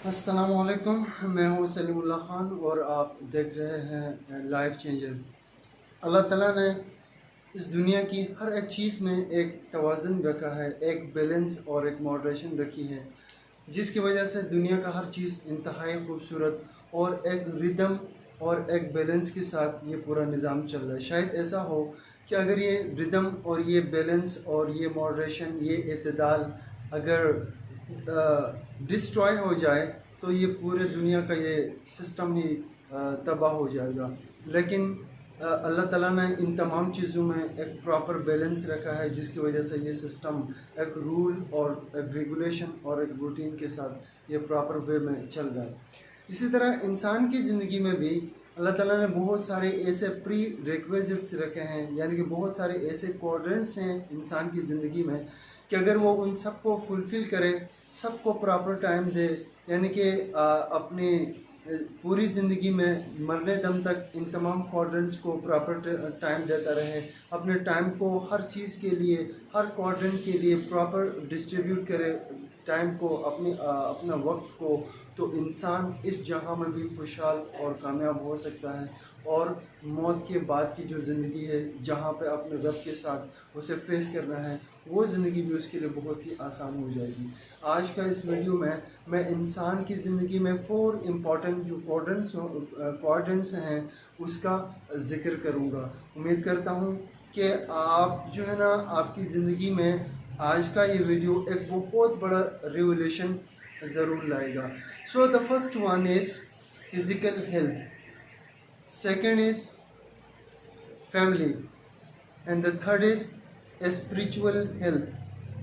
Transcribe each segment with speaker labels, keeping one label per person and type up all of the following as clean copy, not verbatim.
Speaker 1: السلام علیکم، میں ہوں سلیم اللہ خان اور آپ دیکھ رہے ہیں لائف چینجر۔ اللہ تعالیٰ نے اس دنیا کی ہر ایک چیز میں ایک توازن رکھا ہے، ایک بیلنس اور ایک ماڈریشن رکھی ہے، جس کی وجہ سے دنیا کا ہر چیز انتہائی خوبصورت اور ایک ردم اور ایک بیلنس کے ساتھ یہ پورا نظام چل رہا ہے۔ شاید ایسا ہو کہ اگر یہ ردم اور یہ بیلنس اور یہ ماڈریشن، یہ اعتدال اگر ڈسٹرائے ہو جائے تو یہ پورے دنیا کا یہ سسٹم ہی تباہ ہو جائے گا۔ لیکن اللہ تعالیٰ نے ان تمام چیزوں میں ایک پراپر بیلنس رکھا ہے، جس کی وجہ سے یہ سسٹم ایک رول اور ایک ریگولیشن اور ایک روٹین کے ساتھ یہ پراپر وے میں چل رہا ہے۔ اسی طرح انسان کی زندگی میں بھی اللہ تعالیٰ نے بہت سارے ایسے پری ریکویزٹس رکھے ہیں، یعنی کہ بہت سارے ایسے کوارڈنٹس ہیں انسان کی زندگی میں کہ اگر وہ ان سب کو فلفل کرے، سب کو پراپر ٹائم دے، یعنی کہ اپنی پوری زندگی میں مرنے دم تک ان تمام کوارڈنٹس کو پراپر ٹائم دیتا رہے، اپنے ٹائم کو ہر چیز کے لیے، ہر کوارڈنٹ کے لیے پراپر ڈسٹریبیوٹ کرے ٹائم کو، اپنا وقت کو، تو انسان اس جہاں میں بھی خوشحال اور کامیاب ہو سکتا ہے، اور موت کے بعد کی جو زندگی ہے جہاں پہ اپنے رب کے ساتھ اسے فیس کرنا ہے، وہ زندگی بھی اس کے لیے بہت ہی آسان ہو جائے گی۔ آج کا اس ویڈیو میں انسان کی زندگی میں 4 امپورٹنٹ جو کوارڈنٹس ہیں اس کا ذکر کروں گا۔ امید کرتا ہوں کہ آپ جو ہے نا، آپ کی زندگی میں آج کا یہ ویڈیو ایک بہت بڑا ریولیوشن ضرور لائے گا۔ So the first one is physical health, second is family, and the third is spiritual health,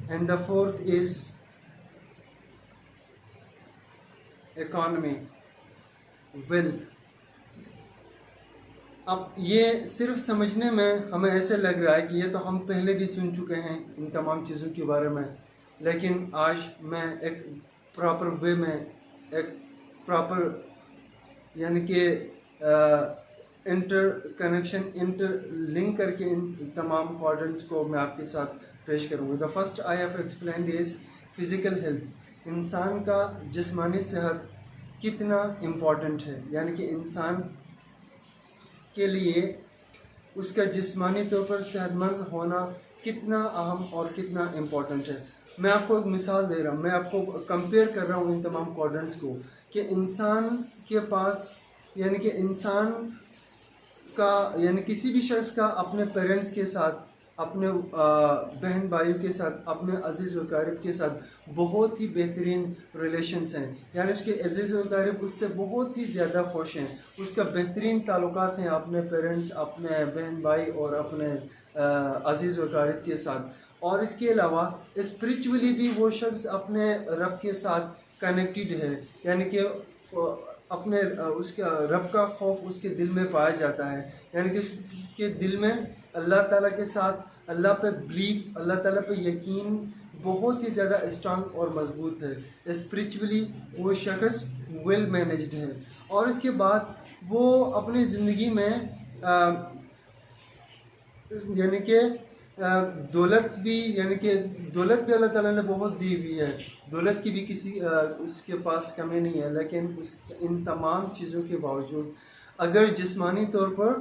Speaker 1: and the fourth is economy, wealth. اب یہ صرف سمجھنے میں ہمیں ایسے لگ رہا ہے کہ یہ تو ہم پہلے بھی سن چکے ہیں ان تمام چیزوں کے بارے میں، لیکن آج میں ایک پراپر وے میں، ایک پراپر یعنی کہ انٹر کنیکشن، انٹر لنک کر کے ان تمام کوارڈنٹس کو میں آپ کے ساتھ پیش کروں گا۔ The first I have explained is physical health. انسان کا جسمانی صحت کتنا امپورٹنٹ ہے، یعنی کہ انسان کے لیے اس کا جسمانی طور پر صحت مند ہونا کتنا اہم اور کتنا امپورٹنٹ ہے۔ میں آپ کو ایک مثال دے رہا ہوں، میں آپ کو کمپیئر کر رہا ہوں ان تمام کوارڈنٹس کو، کہ انسان کے پاس، یعنی کہ انسان کا، یعنی کسی بھی شخص کا اپنے پیرنٹس کے ساتھ، اپنے بہن بھائیوں کے ساتھ، اپنے عزیز و اقارب کے ساتھ بہت ہی بہترین ریلیشنز ہیں، یعنی اس کے عزیز و اقارب اس سے بہت ہی زیادہ خوش ہیں، اس کا بہترین تعلقات ہیں اپنے پیرنٹس، اپنے بہن بھائی اور اپنے عزیز و اقارب کے ساتھ۔ اور اس کے علاوہ اسپریچولی بھی وہ شخص اپنے رب کے ساتھ کنیکٹڈ ہے، یعنی کہ اپنے اس کا رب کا خوف اس کے دل میں پایا جاتا ہے، یعنی کہ اس کے دل میں اللہ تعالیٰ کے ساتھ، اللہ پہ بلیف، اللہ تعالیٰ پہ یقین بہت ہی زیادہ اسٹرانگ اور مضبوط ہے۔ اسپریچولی وہ شخص ویل مینجڈ ہے، اور اس کے بعد وہ اپنی زندگی میں یعنی کہ دولت بھی، یعنی کہ دولت بھی اللہ تعالیٰ نے بہت دی ہوئی ہے، دولت کی بھی کسی اس کے پاس کمی نہیں ہے، لیکن ان تمام چیزوں کے باوجود اگر جسمانی طور پر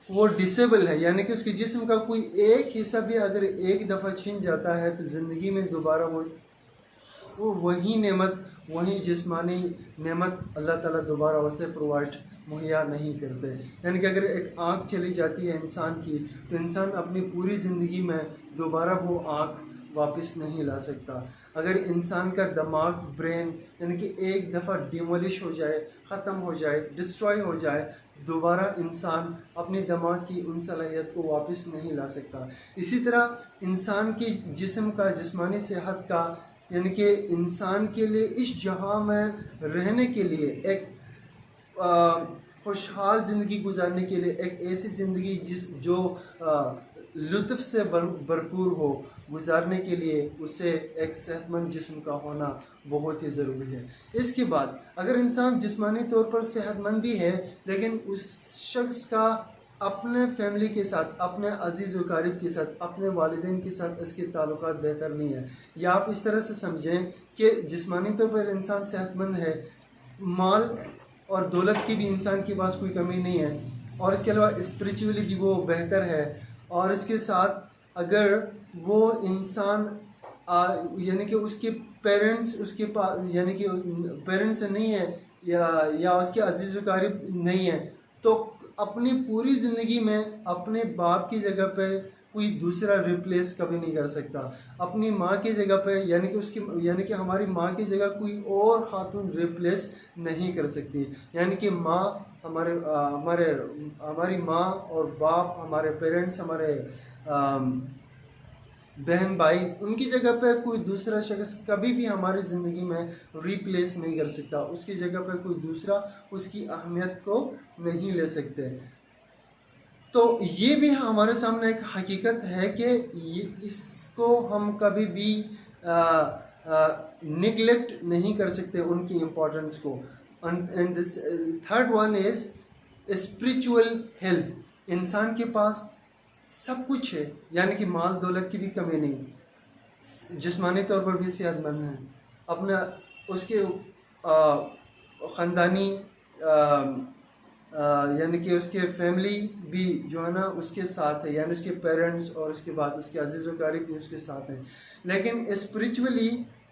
Speaker 1: وہ ڈسیبل ہے، یعنی کہ اس کے جسم کا کوئی ایک حصہ بھی اگر ایک دفعہ چھن جاتا ہے تو زندگی میں دوبارہ وہ وہی نعمت، وہی جسمانی نعمت اللہ تعالیٰ دوبارہ اسے پرووائڈ مہیا نہیں کرتے۔ یعنی کہ اگر ایک آنکھ چلی جاتی ہے انسان کی تو انسان اپنی پوری زندگی میں دوبارہ وہ آنکھ واپس نہیں لا سکتا۔ اگر انسان کا دماغ، برین، یعنی کہ ایک دفعہ ڈیمولش ہو جائے، ختم ہو جائے، ڈسٹرائے ہو جائے، دوبارہ انسان اپنی دماغ کی ان صلاحیت کو واپس نہیں لا سکتا۔ اسی طرح انسان کی جسم کا، جسمانی صحت کا، یعنی کہ انسان کے لیے اس جہاں میں رہنے کے لیے، ایک خوشحال زندگی گزارنے کے لیے، ایک ایسی زندگی جو لطف سے بھرپور ہو، گزارنے کے لیے اسے ایک صحت مند جسم کا ہونا بہت ہی ضروری ہے۔ اس کے بعد اگر انسان جسمانی طور پر صحت مند بھی ہے، لیکن اس شخص کا اپنے فیملی کے ساتھ، اپنے عزیز و اقارب کے ساتھ، اپنے والدین کے ساتھ اس کے تعلقات بہتر نہیں ہیں. یا آپ اس طرح سے سمجھیں کہ جسمانی طور پر انسان صحت مند ہے، مال اور دولت کی بھی انسان کے پاس کوئی کمی نہیں ہے، اور اس کے علاوہ اسپریچولی بھی وہ بہتر ہے، اور اس کے ساتھ اگر وہ انسان یعنی کہ اس کے پیرنٹس اس کے پاس یعنی کہ پیرنٹس نہیں ہے، یا اس کے عزیز و اقارب نہیں ہے، تو اپنی پوری زندگی میں اپنے باپ کی جگہ پہ کوئی دوسرا ریپلیس کبھی نہیں کر سکتا. اپنی ماں کی جگہ پہ یعنی کہ ہماری ماں کی جگہ کوئی اور خاتون ریپلیس نہیں کر سکتی. یعنی کہ ماں ہماری ماں اور باپ، ہمارے پیرنٹس، ہمارے بہن بھائی، ان کی جگہ پہ کوئی دوسرا شخص کبھی بھی ہماری زندگی میں ریپلیس نہیں کر سکتا. اس کی جگہ پہ کوئی دوسرا اس کی اہمیت کو نہیں لے سکتے. تو یہ بھی ہمارے سامنے ایک حقیقت ہے کہ اس کو ہم کبھی بھی نگلیکٹ نہیں کر سکتے ان کی امپورٹنس کو. Third one is spiritual health. انسان کے پاس سب کچھ ہے، یعنی کہ مال دولت کی بھی کمی نہیں، جسمانی طور پر بھی صحت مند ہے، اپنا اس کے خاندانی یعنی کہ اس کے فیملی بھی جو ہے نا اس کے ساتھ ہے، یعنی اس کے پیرنٹس اور اس کے بعد اس کے عزیز و اقارب بھی اس کے ساتھ ہیں. لیکن اسپریچولی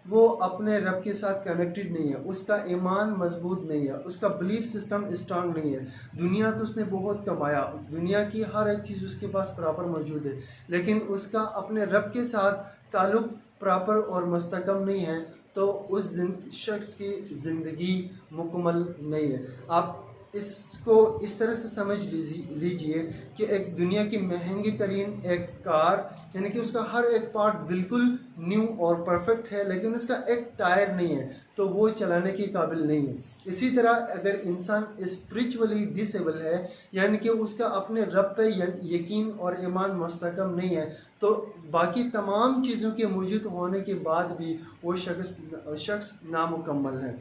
Speaker 1: وہ اپنے رب کے ساتھ کنیکٹڈ نہیں ہے، اس کا ایمان مضبوط نہیں ہے، اس کا بلیف سسٹم اسٹرانگ نہیں ہے. دنیا تو اس نے بہت کمایا، دنیا کی ہر ایک چیز اس کے پاس پراپر موجود ہے، لیکن اس کا اپنے رب کے ساتھ تعلق پراپر اور مستحکم نہیں ہے، تو اس شخص کی زندگی مکمل نہیں ہے. آپ اس کو اس طرح سے سمجھ لیجئے کہ ایک دنیا کی مہنگی ترین ایک کار، یعنی کہ اس کا ہر ایک پارٹ بالکل نیو اور پرفیکٹ ہے، لیکن اس کا ایک ٹائر نہیں ہے، تو وہ چلانے کے قابل نہیں ہے. اسی طرح اگر انسان اسپریچولی ڈسیبل ہے، یعنی کہ اس کا اپنے رب پہ یقین اور ایمان مستحکم نہیں ہے، تو باقی تمام چیزوں کے موجود ہونے کے بعد بھی وہ شخص نامکمل ہے.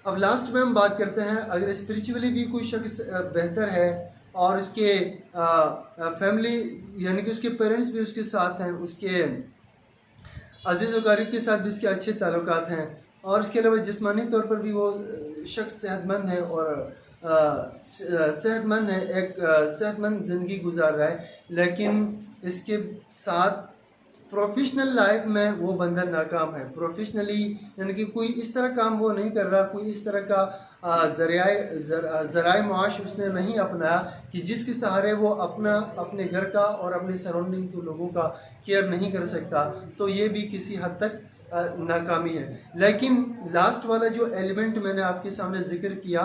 Speaker 1: اب لاسٹ میں ہم بات کرتے ہیں، اگر اسپریچولی بھی کوئی شخص بہتر ہے اور اس کے فیملی یعنی کہ اس کے پیرنٹس بھی اس کے ساتھ ہیں، اس کے عزیز و اقارب کے ساتھ بھی اس کے اچھے تعلقات ہیں، اور اس کے علاوہ جسمانی طور پر بھی وہ شخص صحت مند ہے اور ایک صحت مند زندگی گزار رہا ہے، لیکن اس کے ساتھ پروفیشنل لائف میں وہ بندہ ناکام ہے. پروفیشنلی یعنی کہ کوئی اس طرح کام وہ نہیں کر رہا، کوئی اس طرح کا ذرائع معاش اس نے نہیں اپنایا کہ جس کے سہارے وہ اپنے گھر کا اور اپنے سراؤنڈنگ کے لوگوں کا کیئر نہیں کر سکتا، تو یہ بھی کسی حد تک ناکامی ہے. لیکن لاسٹ والا جو ایلیمنٹ میں نے آپ کے سامنے ذکر کیا،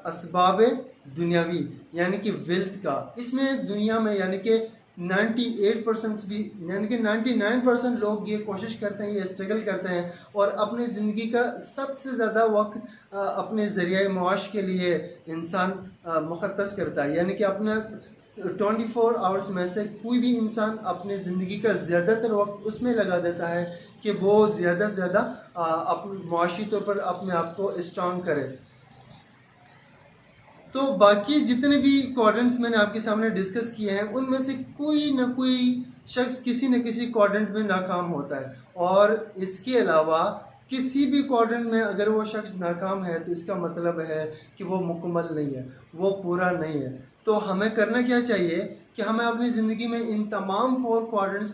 Speaker 1: اسباب دنیاوی یعنی کہ ویلتھ کا، اس میں دنیا میں یعنی کہ 98% بھی یعنی کہ 99% لوگ یہ کوشش کرتے ہیں، یہ اسٹرگل کرتے ہیں، اور اپنی زندگی کا سب سے زیادہ وقت اپنے ذریعہ معاش کے لیے انسان مختص کرتا ہے. یعنی کہ اپنا 24 آورس میں سے کوئی بھی انسان اپنے زندگی کا زیادہ تر وقت اس میں لگا دیتا ہے کہ وہ زیادہ سے زیادہ معاشی طور پر اپنے آپ کو اسٹرانگ کرے. تو باقی جتنے بھی کوارڈنٹس میں نے آپ کے سامنے ڈسکس کیے ہیں، ان میں سے کوئی نہ کوئی شخص کسی نہ کسی کوارڈنٹ میں ناکام ہوتا ہے، اور اس کے علاوہ کسی بھی کوارڈنٹ میں اگر وہ شخص ناکام ہے تو اس کا مطلب ہے کہ وہ مکمل نہیں ہے، وہ پورا نہیں ہے. تو ہمیں کرنا کیا چاہیے کہ ہمیں اپنی زندگی میں ان تمام 4 کوارڈنٹس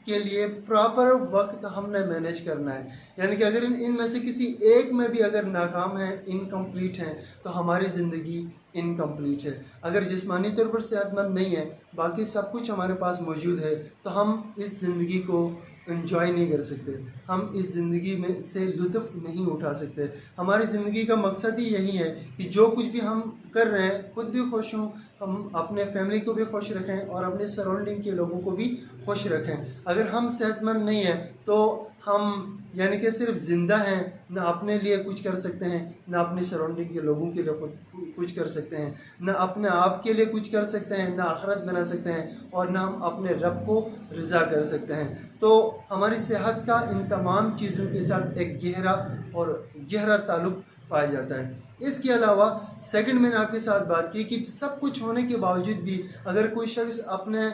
Speaker 1: کے لیے پراپر وقت ہم نے مینیج کرنا ہے. یعنی کہ اگر ان میں سے کسی ایک میں بھی اگر ناکام ہیں، انکمپلیٹ ہیں، تو ہماری زندگی انکمپلیٹ ہے. اگر جسمانی طور پر صحت مند نہیں ہے، باقی سب کچھ ہمارے پاس موجود ہے، تو ہم اس زندگی کو انجوائے نہیں کر سکتے، ہم اس زندگی میں سے لطف نہیں اٹھا سکتے. ہماری زندگی کا مقصد ہی یہی ہے کہ جو کچھ بھی ہم کر رہے ہیں خود بھی خوش ہوں، ہم اپنے فیملی کو بھی خوش رکھیں اور اپنے سراؤنڈنگ کے لوگوں کو بھی خوش رکھیں. اگر ہم صحت مند نہیں ہیں تو ہم یعنی کہ صرف زندہ ہیں، نہ اپنے لیے کچھ کر سکتے ہیں، نہ اپنے سراؤنڈنگ کے لوگوں کے لیے کچھ کر سکتے ہیں، نہ اپنے آپ کے لیے کچھ کر سکتے ہیں، نہ آخرت بنا سکتے ہیں، اور نہ ہم اپنے رب کو رضا کر سکتے ہیں. تو ہماری صحت کا ان تمام چیزوں کے ساتھ ایک گہرا تعلق پایا جاتا ہے۔ اس کے علاوہ سیکنڈ میں نے آپ کے ساتھ بات کی کہ سب کچھ ہونے کے باوجود بھی اگر کوئی شخص اپنے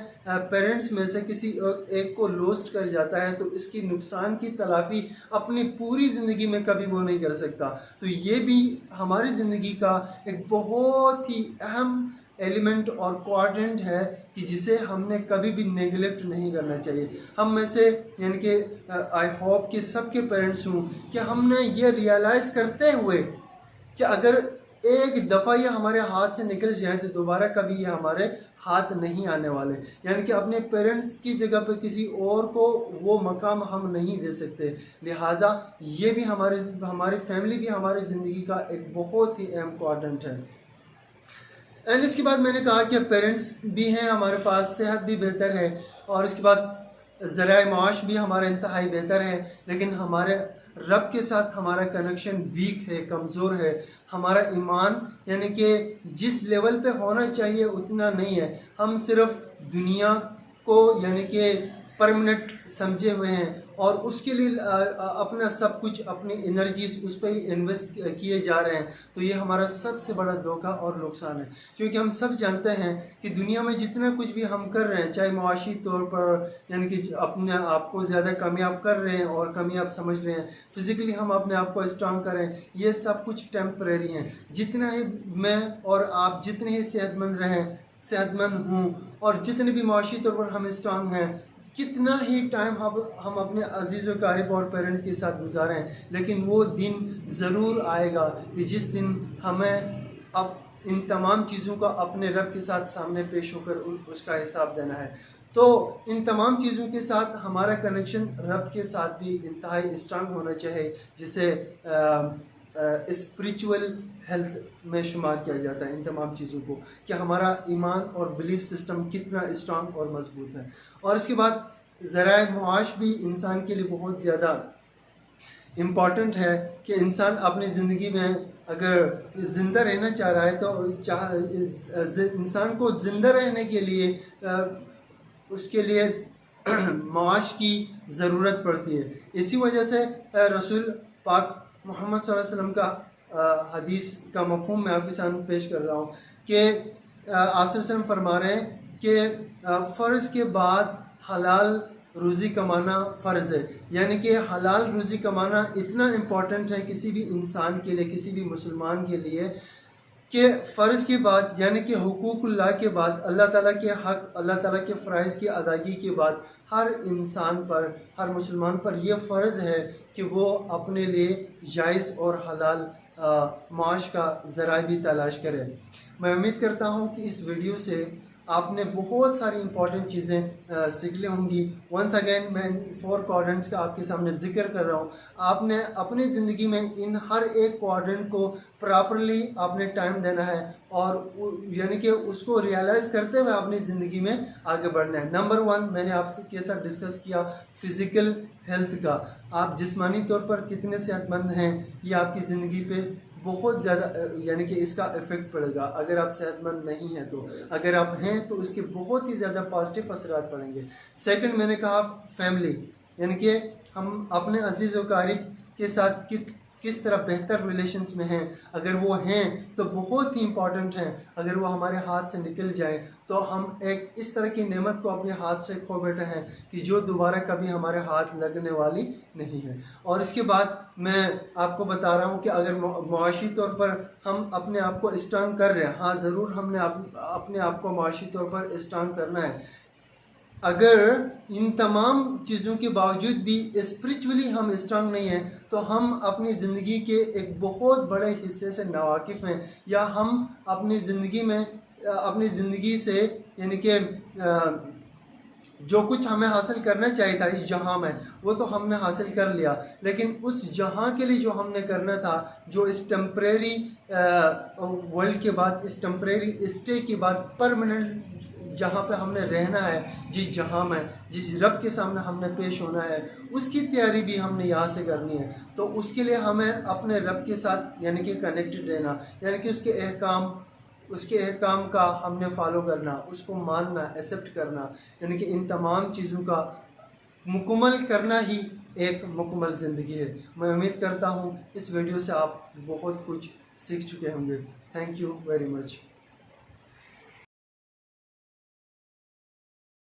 Speaker 1: پیرنٹس میں سے کسی ایک کو لوسٹ کر جاتا ہے تو اس کی نقصان کی تلافی اپنی پوری زندگی میں کبھی وہ نہیں کر سکتا۔ تو یہ بھی ہماری زندگی کا ایک بہت ہی اہم ایلیمنٹ اور کوارڈنٹ ہے کہ جسے ہم نے کبھی بھی نیگلیکٹ نہیں کرنا چاہیے۔ ہم میں سے یعنی کہ آئی ہوپ کہ سب کے پیرنٹس ہوں کہ ہم نے یہ ریئلائز کرتے ہوئے کہ اگر ایک دفعہ یہ ہمارے ہاتھ سے نکل جائیں تو دوبارہ کبھی یہ ہمارے ہاتھ نہیں آنے والے، یعنی کہ اپنے پیرنٹس کی جگہ پہ کسی اور کو وہ مقام ہم نہیں دے سکتے، لہٰذا یہ بھی ہماری فیملی بھی ہماری زندگی کا ایک بہت ہی اہم کوارڈنٹ ہے۔ اینڈ اس کے بعد میں نے کہا کہ پیرنٹس بھی ہیں ہمارے پاس، صحت بھی بہتر ہے، اور اس کے بعد ذرائع معاش بھی ہمارا انتہائی بہتر ہے، لیکن ہمارے رب کے ساتھ ہمارا کنیکشن ویک ہے، کمزور ہے۔ ہمارا ایمان یعنی کہ جس لیول پہ ہونا چاہیے اتنا نہیں ہے۔ ہم صرف دنیا کو یعنی کہ پرمنٹ سمجھے ہوئے ہیں اور اس کے لیے اپنا سب کچھ، اپنی انرجیز اس پہ ہی انویسٹ کیے جا رہے ہیں۔ تو یہ ہمارا سب سے بڑا دھوکہ اور نقصان ہے، کیونکہ ہم سب جانتے ہیں کہ دنیا میں جتنا کچھ بھی ہم کر رہے ہیں، چاہے معاشی طور پر یعنی کہ اپنے آپ کو زیادہ کامیاب کر رہے ہیں اور کامیاب سمجھ رہے ہیں، فزیکلی ہم اپنے آپ کو اسٹرانگ کر رہے ہیں، یہ سب کچھ ٹیمپریری ہیں۔ جتنا ہی میں اور آپ جتنے ہی صحت مند ہوں اور جتنے بھی معاشی طور پر ہم اسٹرانگ ہیں، کتنا ہی ٹائم ہم اپنے عزیز و قریب اور پیرنٹس کے ساتھ گزاریں، لیکن وہ دن ضرور آئے گا کہ جس دن ہمیں اب ان تمام چیزوں کا اپنے رب کے ساتھ سامنے پیش ہو کر اس کا حساب دینا ہے۔ تو ان تمام چیزوں کے ساتھ ہمارا کنیکشن رب کے ساتھ بھی انتہائی اسٹرانگ ہونا چاہیے، جسے اسپریچول ہیلتھ میں شمار کیا جاتا ہے ان تمام چیزوں کو، کہ ہمارا ایمان اور بلیف سسٹم کتنا اسٹرانگ اور مضبوط ہے۔ اور اس کے بعد ذرائع معاش بھی انسان کے لیے بہت زیادہ امپورٹنٹ ہے کہ انسان اپنی زندگی میں اگر زندہ رہنا چاہ رہا ہے تو انسان کو زندہ رہنے کے لیے اس کے لیے معاش کی ضرورت پڑتی ہے۔ اسی وجہ سے رسول پاک محمد صلی اللہ علیہ وسلم کا حدیث کا مفہوم میں آپ کے سامنے پیش کر رہا ہوں کہ آپ صلی اللہ علیہ وسلم فرما رہے ہیں کہ فرض کے بعد حلال روزی کمانا فرض ہے، یعنی کہ حلال روزی کمانا اتنا امپورٹنٹ ہے کسی بھی انسان کے لیے، کسی بھی مسلمان کے لیے، کہ فرض کے بعد یعنی کہ حقوق اللہ کے بعد، اللہ تعالیٰ کے حق، اللہ تعالیٰ کے فرائض کی ادائیگی کے بعد ہر انسان پر، ہر مسلمان پر یہ فرض ہے کہ وہ اپنے لیے جائز اور حلال معاش کا ذرائع بھی تلاش کرے۔ میں امید کرتا ہوں کہ اس ویڈیو سے آپ نے بہت ساری امپورٹنٹ چیزیں سیکھ لی ہوں گی۔ ونس اگین میں 4 کوارڈنٹس کا آپ کے سامنے ذکر کر رہا ہوں۔ آپ نے اپنی زندگی میں ان ہر ایک کوارڈنٹ کو پراپرلی آپ نے ٹائم دینا ہے اور یعنی کہ اس کو ریئلائز کرتے ہوئے اپنی زندگی میں آگے بڑھنا ہے۔ نمبر 1 میں نے آپ کے ساتھ ڈسکس کیا فزیکل ہیلتھ کا، آپ جسمانی طور پر کتنے صحت مند ہیں، یہ آپ کی زندگی پہ بہت زیادہ یعنی کہ اس کا افیکٹ پڑے گا۔ اگر آپ صحت مند نہیں ہیں تو، اگر آپ ہیں تو اس کے بہت ہی زیادہ پازیٹیو اثرات پڑیں گے۔ سیکنڈ میں نے کہا فیملی، یعنی کہ ہم اپنے عزیز و قریب کے ساتھ کس طرح بہتر ریلیشنز میں ہیں، اگر وہ ہیں تو بہت ہی امپورٹنٹ ہیں۔ اگر وہ ہمارے ہاتھ سے نکل جائیں تو ہم ایک اس طرح کی نعمت کو اپنے ہاتھ سے کھو بیٹھے ہیں کہ جو دوبارہ کبھی ہمارے ہاتھ لگنے والی نہیں ہے۔ اور اس کے بعد میں آپ کو بتا رہا ہوں کہ اگر معاشی طور پر ہم اپنے آپ کو اسٹرانگ کر رہے ہیں، ہاں ضرور ہم نے اپنے آپ کو معاشی طور پر اسٹرانگ کرنا ہے، اگر ان تمام چیزوں کے باوجود بھی اسپریچولی ہم اسٹرانگ نہیں ہیں تو ہم اپنی زندگی کے ایک بہت بڑے حصے سے ناواقف ہیں، یا ہم اپنی زندگی سے یعنی کہ جو کچھ ہمیں حاصل کرنا چاہیے تھا اس جہاں میں، وہ تو ہم نے حاصل کر لیا، لیکن اس جہاں کے لیے جو ہم نے کرنا تھا، جو اس ٹیمپریری ورلڈ کے بعد، اس ٹیمپریری اسٹے کے بعد پرماننٹ جہاں پہ ہم نے رہنا ہے، جس جہاں میں، جس رب کے سامنے ہم نے پیش ہونا ہے، اس کی تیاری بھی ہم نے یہاں سے کرنی ہے۔ تو اس کے لیے ہمیں اپنے رب کے ساتھ یعنی کہ کنیکٹڈ رہنا، یعنی کہ اس کے احکام کا ہم نے فالو کرنا، اس کو ماننا، ایکسیپٹ کرنا، یعنی کہ ان تمام چیزوں کا مکمل کرنا ہی ایک مکمل زندگی ہے۔ میں امید کرتا ہوں اس ویڈیو سے آپ بہت کچھ سیکھ چکے ہوں گے۔ Thank you very much.